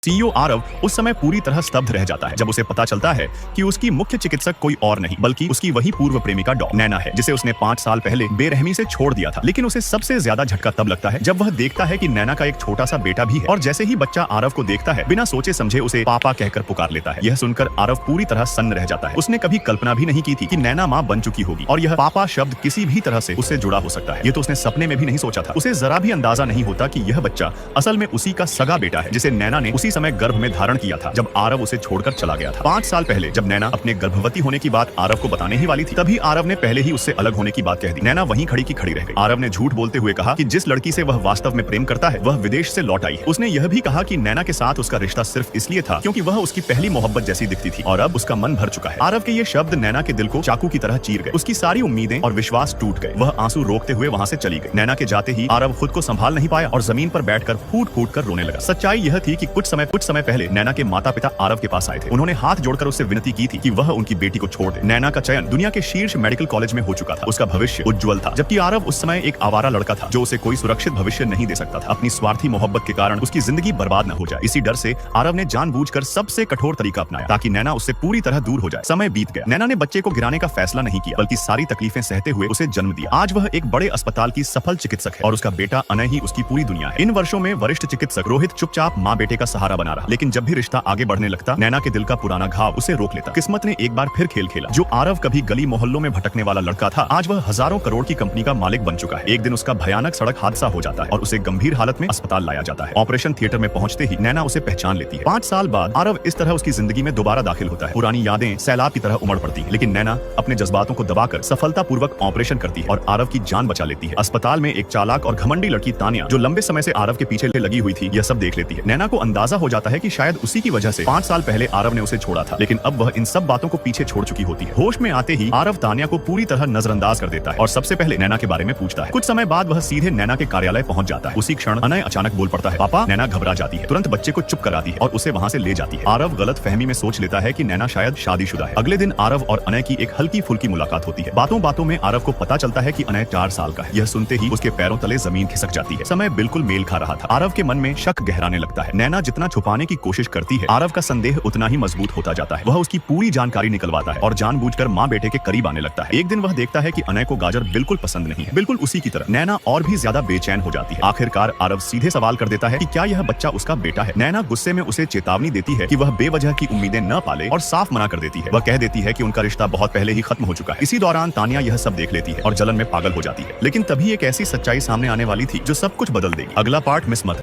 CEO Aarav उस समय पूरी तरह स्तब्ध रह जाता है जब उसे पता चलता है कि उसकी मुख्य चिकित्सक कोई और नहीं बल्कि उसकी वही पूर्व प्रेमिका नैना है, जिसे उसने 5 साल पहले बेरहमी से छोड़ दिया था। लेकिन उसे सबसे ज्यादा झटका तब लगता है जब वह देखता है कि नैना का एक छोटा सा बेटा भी है, और जैसे ही बच्चा आरव को देखता है बिना सोचे समझे उसे पापा कहकर पुकार लेता है। यह सुनकर आरव पूरी तरह सन्न रह जाता है। उसने कभी कल्पना भी नहीं की थी कि नैना माँ बन चुकी होगी और यह पापा शब्द किसी भी तरह से उससे जुड़ा हो सकता है। ये तो उसने सपने में भी नहीं सोचा था। उसे जरा भी अंदाजा नहीं होता कि यह बच्चा असल में उसी का सगा बेटा है, जिसे नैना ने उसी समय गर्भ में धारण किया था जब आरव उसे छोड़कर चला गया था। 5 साल पहले जब नैना अपने गर्भवती होने की बात आरव को बताने ही वाली थी, तभी आरव ने पहले ही उससे अलग होने की बात कह दी। नैना वहीं खड़ी की खड़ी रह गई। आरव ने झूठ बोलते हुए कहा कि जिस लड़की से वह वास्तव में प्रेम करता है वह विदेश से लौट आई है। उसने यह भी कहा कि नैना के साथ उसका रिश्ता सिर्फ इसलिए था क्योंकि वह उसकी पहली मोहब्बत जैसी दिखती थी और अब उसका मन भर चुका है। आरव के ये शब्द नैना के दिल को चाकू की तरह चीर गए। उसकी सारी उम्मीदें और विश्वास टूट गए। वह आंसू रोकते हुए वहां से चली गई। नैना के जाते ही आरव खुद को संभाल नहीं पाया और जमीन पर बैठकर फूट फूट कर रोने लगा। सच्चाई यह थी कि कुछ समय पहले नैना के माता पिता आरव के पास आए थे। उन्होंने हाथ जोड़कर उससे विनती की थी कि वह उनकी बेटी को छोड़ दे। नैना का चयन दुनिया के शीर्ष मेडिकल कॉलेज में हो चुका था। उसका भविष्य उज्जवल था, जबकि आरव उस समय एक आवारा लड़का था जो उसे कोई सुरक्षित भविष्य नहीं दे सकता था। अपनी स्वार्थी मोहब्बत के कारण उसकी जिंदगी बर्बाद न हो जाए, इसी डर से आरव ने जानबूझकर सबसे कठोर तरीका अपनाया ताकि नैना उससे पूरी तरह दूर हो जाए। समय बीत गया। नैना ने बच्चे को गिराने का फैसला नहीं किया, बल्कि सारी तकलीफें सहते हुए उसे जन्म दिया। आज वह एक बड़े अस्पताल की सफल चिकित्सक है और उसका बेटा अनय ही उसकी पूरी दुनिया है। इन वर्षों में वरिष्ठ चिकित्सक रोहित चुपचाप माँ बेटे का सहारा बना रहा, लेकिन जब भी रिश्ता आगे बढ़ने लगता नैना के दिल का पुराना घाव उसे रोक लेता। किस्मत ने एक बार फिर खेल खेला। जो आरव कभी गली मोहल्लों में भटकने वाला लड़का था, आज वह हजारों करोड़ की कंपनी का मालिक बन चुका है। एक दिन उसका भयानक सड़क हादसा हो जाता है और उसे गंभीर हालत में अस्पताल लाया जाता है। ऑपरेशन थिएटर में पहुंचते ही नैना उसे पहचान लेती है। 5 साल बाद आरव इस तरह उसकी जिंदगी में दोबारा दाखिल होता है। पुरानी यादें सैलाब की तरह उमड़ पड़ती है, लेकिन नैना अपने जज्बातों को दबाकर सफलतापूर्वक ऑपरेशन करती है और आरव की जान बचा लेती है। अस्पताल में एक चालाक और घमंडी लड़की तानिया, जो लंबे समय से आरव के पीछे लगी हुई थी, यह सब देख लेती है। नैना को अंदाजा हो जाता है कि शायद उसी की वजह से 5 साल पहले आरव ने उसे छोड़ा था, लेकिन अब वह इन सब बातों को पीछे छोड़ चुकी होती है। होश में आते ही आरव तानिया को पूरी तरह नजरअंदाज कर देता है और सबसे पहले नैना के बारे में पूछता है। कुछ समय बाद वह सीधे नैना के कार्यालय पहुंच जाता है। उसी क्षण अनय अचानक बोल पड़ता है, पापा। नैना घबरा जाती है, तुरंत बच्चे को चुप कराती है और उसे वहां से ले जाती है। आरव गलत फहमी में सोच लेता है कि नैना शायद शादीशुदा है। अगले दिन आरव और अनय की एक हल्की फुल्की मुलाकात होती है। बातों बातों में आरव को पता चलता है कि अनय 4 साल का है। यह सुनते ही उसके पैरों तले जमीन खिसक जाती है। समय बिल्कुल मेल खा रहा था। आरव के मन में शक गहराने लगता है। नैना जितना छुपाने की कोशिश करती है, आरव का संदेह उतना ही मजबूत होता जाता है। वह उसकी पूरी जानकारी निकलवाता है और जानबूझकर माँ बेटे के करीब आने लगता है। एक दिन वह देखता है कि अनय को गाजर बिल्कुल पसंद नहीं है, बिल्कुल उसी की तरह। नैना और भी ज्यादा बेचैन हो जाती है। आखिरकार आरव सीधे सवाल कर देता है कि क्या यह बच्चा उसका बेटा है। नैना गुस्से में उसे चेतावनी देती है कि वह बेवजह की उम्मीदें न पाले और साफ मना कर देती है। वह कह देती है कि उनका रिश्ता बहुत पहले ही खत्म हो चुका है। इसी दौरान तानिया यह सब देख लेती है और जलन में पागल हो जाती है। लेकिन तभी एक ऐसी सच्चाई सामने आने वाली थी जो सब कुछ बदल देगी। अगला पार्ट मिस मत